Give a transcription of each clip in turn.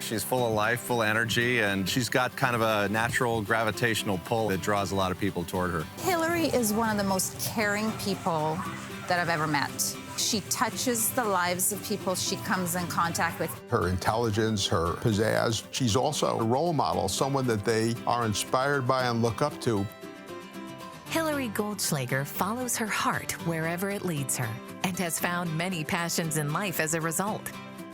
She's full of life, full of energy, and she's got kind of a natural gravitational pull that draws a lot of people toward her. Hilary is one of the most caring people that I've ever met. She touches the lives of people she comes in contact with. Her intelligence, her pizzazz. She's also a role model, someone that they are inspired by and look up to. Hilary Goldschlager follows her heart wherever it leads her and has found many passions in life as a result.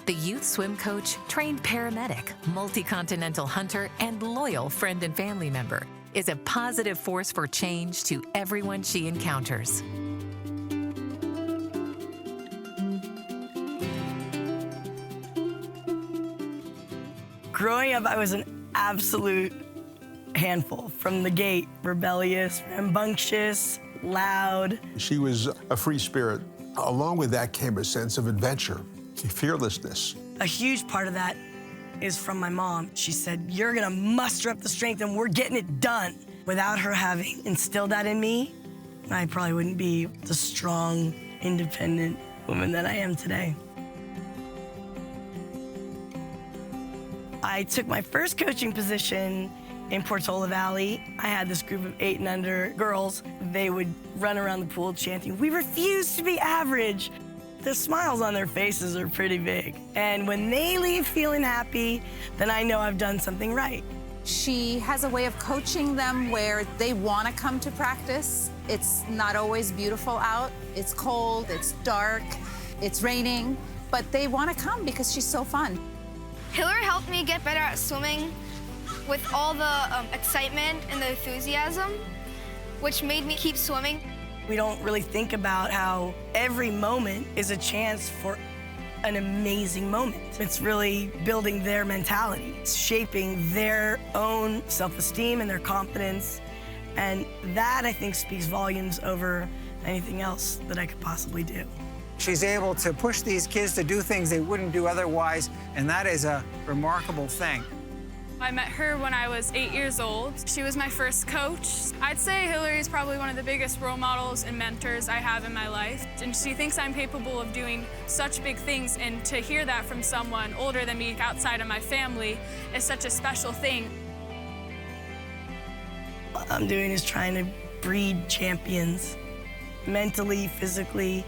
The youth swim coach, trained paramedic, multi-continental hunter, and loyal friend and family member is a positive force for change to everyone she encounters. Growing up, I was an absolute handful. From the gate, rebellious, rambunctious, loud. She was a free spirit. Along with that came a sense of adventure, fearlessness. A huge part of that is from my mom. She said, "You're gonna muster up the strength and we're getting it done." Without her having instilled that in me, I probably wouldn't be the strong, independent woman that I am today. I took my first coaching position in Portola Valley. I had this group of 8 and under girls. They would run around the pool chanting, "We refuse to be average." The smiles on their faces are pretty big. And when they leave feeling happy, then I know I've done something right. She has a way of coaching them where they want to come to practice. It's not always beautiful out. It's cold, it's dark, it's raining, but they want to come because she's so fun. Hilary helped me get better at swimming with all the excitement and the enthusiasm, which made me keep swimming. We don't really think about how every moment is a chance for an amazing moment. It's really building their mentality. It's shaping their own self-esteem and their confidence. And that, I think, speaks volumes over anything else that I could possibly do. She's able to push these kids to do things they wouldn't do otherwise, and that is a remarkable thing. I met her when I was 8 years old. She was my first coach. I'd say Hilary is probably one of the biggest role models and mentors I have in my life. And she thinks I'm capable of doing such big things, and to hear that from someone older than me outside of my family is such a special thing. What I'm doing is trying to breed champions, mentally, physically,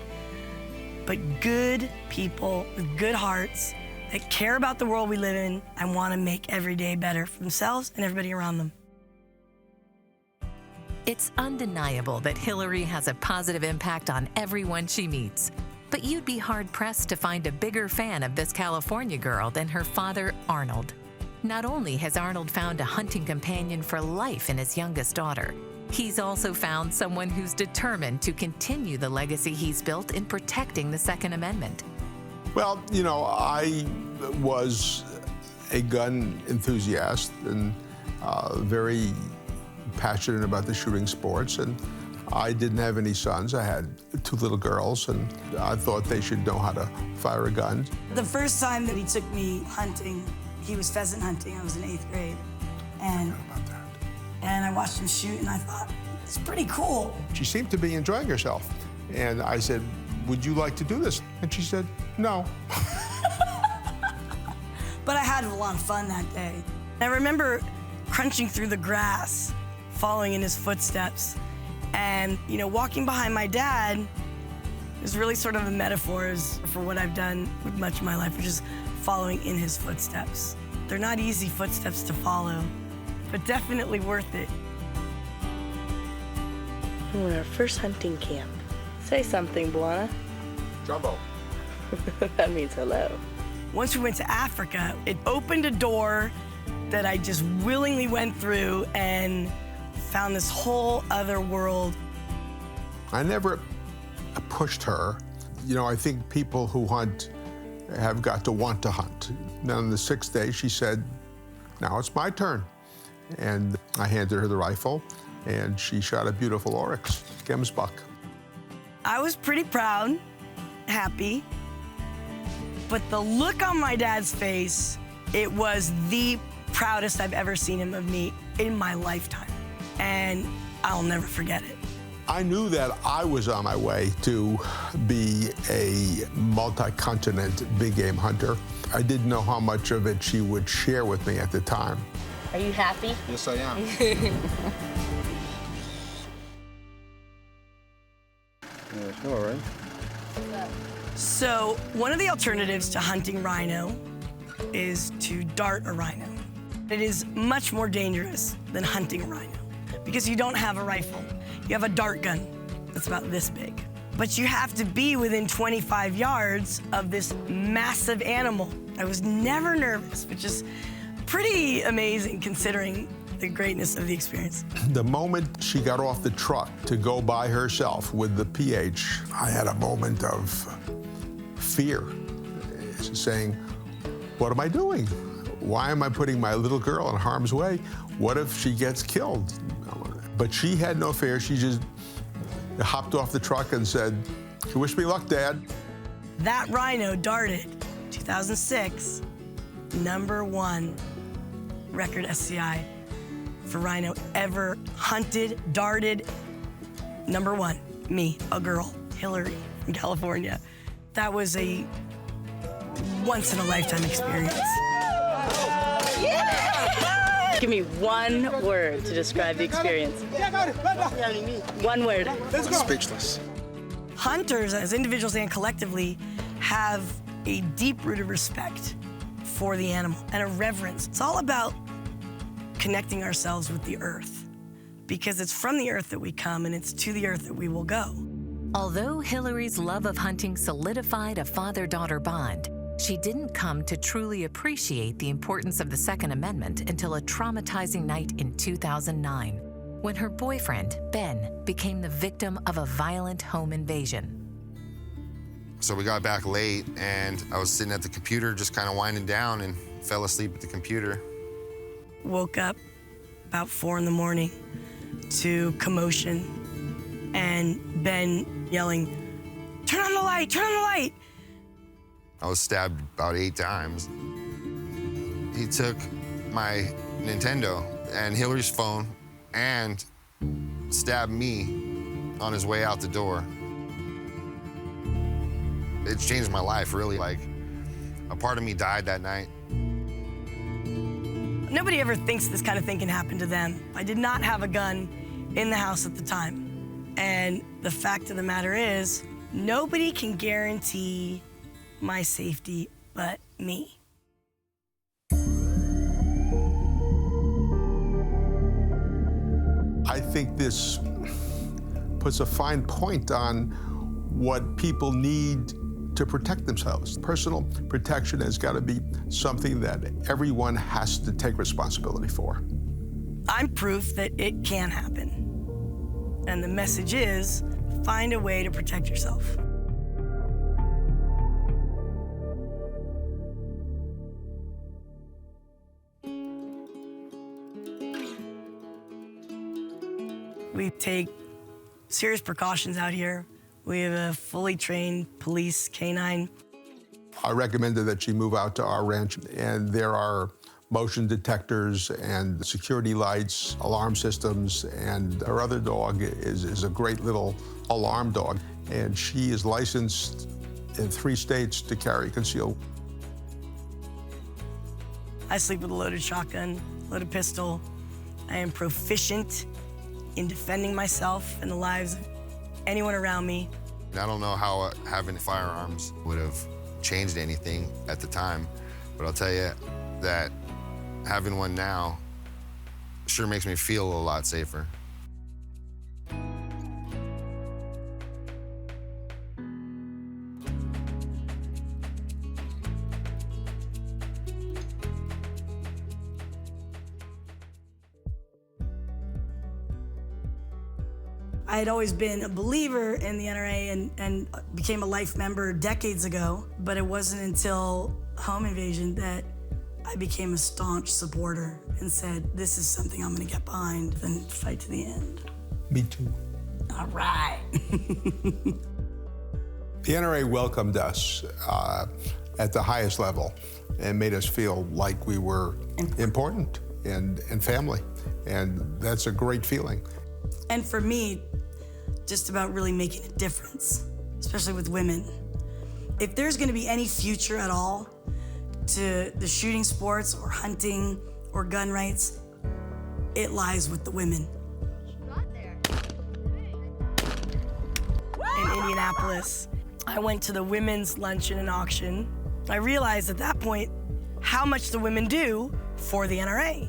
but good people with good hearts that care about the world we live in and want to make every day better for themselves and everybody around them. It's undeniable that Hilary has a positive impact on everyone she meets. But you'd be hard-pressed to find a bigger fan of this California girl than her father, Arnold. Not only has Arnold found a hunting companion for life in his youngest daughter, he's also found someone who's determined to continue the legacy he's built in protecting the Second Amendment. Well, you know, I was a gun enthusiast and very passionate about the shooting sports, and I didn't have any sons. I had 2 little girls, and I thought they should know how to fire a gun. The first time that he took me hunting, he was pheasant hunting. I was in 8th grade. And I watched him shoot, and I thought, it's pretty cool. She seemed to be enjoying herself. And I said, "Would you like to do this?" And she said, "No." But I had a lot of fun that day. I remember crunching through the grass, following in his footsteps. And, you know, walking behind my dad is really sort of a metaphor for what I've done with much of my life, which is following in his footsteps. They're not easy footsteps to follow, but definitely worth it. We're our first hunting camp. Say something, Buana. Jumbo. That means hello. Once we went to Africa, it opened a door that I just willingly went through and found this whole other world. I never pushed her. You know, I think people who hunt have got to want to hunt. Then on the 6th day, she said, "Now it's my turn." And I handed her the rifle, and she shot a beautiful oryx, gemsbuck. I was pretty proud, happy, but the look on my dad's face, it was the proudest I've ever seen him of me in my lifetime. And I'll never forget it. I knew that I was on my way to be a multi-continent big game hunter. I didn't know how much of it she would share with me at the time. Are you happy? Yes, I am. All right. So one of the alternatives to hunting rhino is to dart a rhino. It is much more dangerous than hunting a rhino because you don't have a rifle. You have a dart gun that's about this big. But you have to be within 25 yards of this massive animal. I was never nervous, which is pretty amazing considering the greatness of the experience. The moment she got off the truck to go by herself with the PH, I had a moment of fear, saying, what am I doing? Why am I putting my little girl in harm's way? What if she gets killed? But she had no fear. She just hopped off the truck and said, wish me luck, Dad. That rhino darted 2006, #1 record SCI for rhino ever hunted, darted. #1, me, a girl, Hilary from California. That was a once-in-a-lifetime experience. Give me one word to describe the experience. One word. Speechless. Hunters, as individuals and collectively, have a deep-rooted respect for the animal and a reverence. It's all about connecting ourselves with the earth because it's from the earth that we come and it's to the earth that we will go. Although Hilary's love of hunting solidified a father-daughter bond, she didn't come to truly appreciate the importance of the Second Amendment until a traumatizing night in 2009, when her boyfriend, Ben, became the victim of a violent home invasion. So we got back late, and I was sitting at the computer just kind of winding down and fell asleep at the computer. Woke up about 4 in the morning to commotion and Ben yelling, turn on the light, turn on the light. I was stabbed about 8 times. He took my Nintendo and Hilary's phone and stabbed me on his way out the door. It's changed my life, really. Like, a part of me died that night. Nobody ever thinks this kind of thing can happen to them. I did not have a gun in the house at the time. And the fact of the matter is, nobody can guarantee my safety but me. I think this puts a fine point on what people need to protect themselves. Personal protection has got to be something that everyone has to take responsibility for. I'm proof that it can happen. And the message is, find a way to protect yourself. We take serious precautions out here. We have a fully trained police canine. I recommended that she move out to our ranch, and there are motion detectors and security lights, alarm systems, and our other dog is a great little alarm dog, and she is licensed in 3 states to carry concealed. I sleep with a loaded shotgun, loaded pistol. I am proficient in defending myself and the lives of anyone around me. I don't know how having firearms would have changed anything at the time, but I'll tell you that having one now sure makes me feel a lot safer. I had always been a believer in the NRA and became a life member decades ago, but it wasn't until home invasion that I became a staunch supporter and said, this is something I'm gonna get behind and fight to the end. Me too. All right. The NRA welcomed us at the highest level and made us feel like we were important and family, and that's a great feeling. And for me, just about really making a difference, especially with women. If there's gonna be any future at all to the shooting sports or hunting or gun rights, it lies with the women. In Indianapolis, I went to the women's luncheon and auction. I realized at that point how much the women do for the NRA.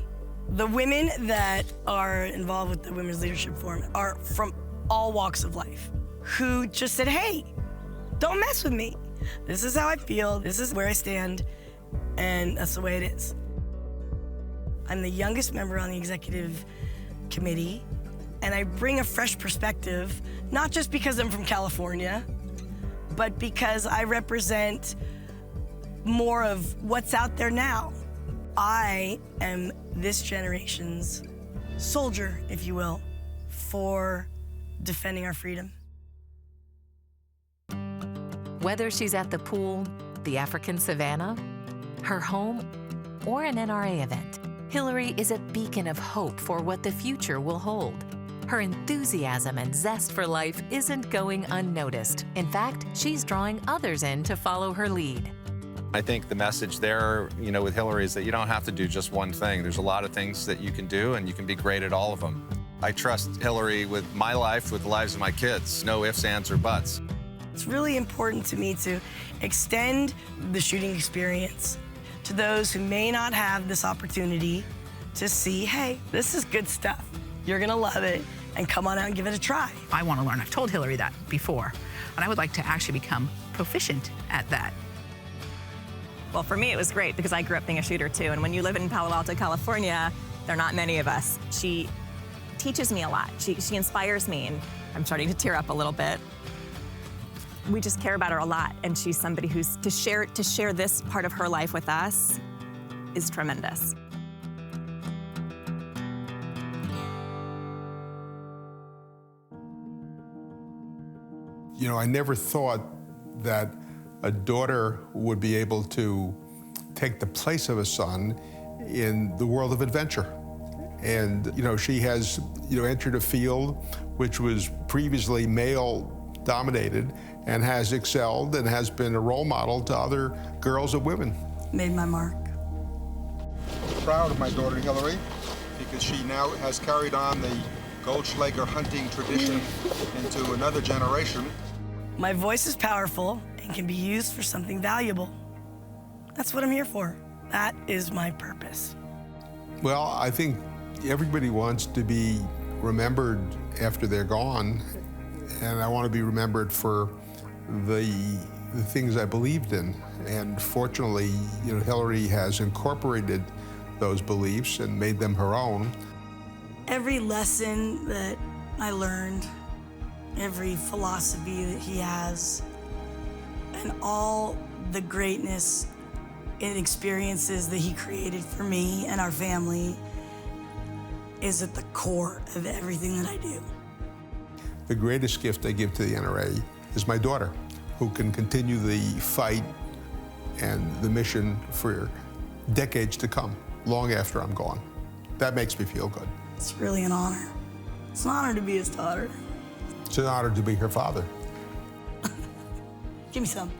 The women that are involved with the Women's Leadership Forum are from all walks of life, who just said, hey, don't mess with me. This is how I feel, this is where I stand, and that's the way it is. I'm the youngest member on the executive committee, and I bring a fresh perspective, not just because I'm from California, but because I represent more of what's out there now. I am this generation's soldier, if you will, for defending our freedom. Whether she's at the pool, the African Savannah, her home, or an NRA event, Hilary is a beacon of hope for what the future will hold. Her enthusiasm and zest for life isn't going unnoticed. In fact, she's drawing others in to follow her lead. I think the message there, with Hilary is that you don't have to do just one thing. There's a lot of things that you can do, and you can be great at all of them. I trust Hilary with my life, with the lives of my kids. No ifs, ands, or buts. It's really important to me to extend the shooting experience to those who may not have this opportunity to see, hey, this is good stuff. You're gonna love it, and come on out and give it a try. I want to learn. I've told Hilary that before, and I would like to actually become proficient at that. Well, for me, it was great because I grew up being a shooter too, and when you live in Palo Alto, California, there are not many of us. She teaches me a lot. She inspires me, and I'm starting to tear up a little bit. We just care about her a lot, and she's somebody who's to share this part of her life with us is tremendous. I never thought that a daughter would be able to take the place of a son in the world of adventure. And, she has, entered a field which was previously male-dominated and has excelled and has been a role model to other girls and women. Made my mark. I'm proud of my daughter, Hilary, because she now has carried on the Goldschlager hunting tradition into another generation. My voice is powerful and can be used for something valuable. That's what I'm here for. That is my purpose. Well, I think everybody wants to be remembered after they're gone, and I want to be remembered for the things I believed in. And fortunately, Hilary has incorporated those beliefs and made them her own. Every lesson that I learned, every philosophy that he has, and all the greatness and experiences that he created for me and our family is at the core of everything that I do. The greatest gift I give to the NRA is my daughter, who can continue the fight and the mission for decades to come, long after I'm gone. That makes me feel good. It's really an honor. It's an honor to be his daughter. It's an honor to be her father. Give me some.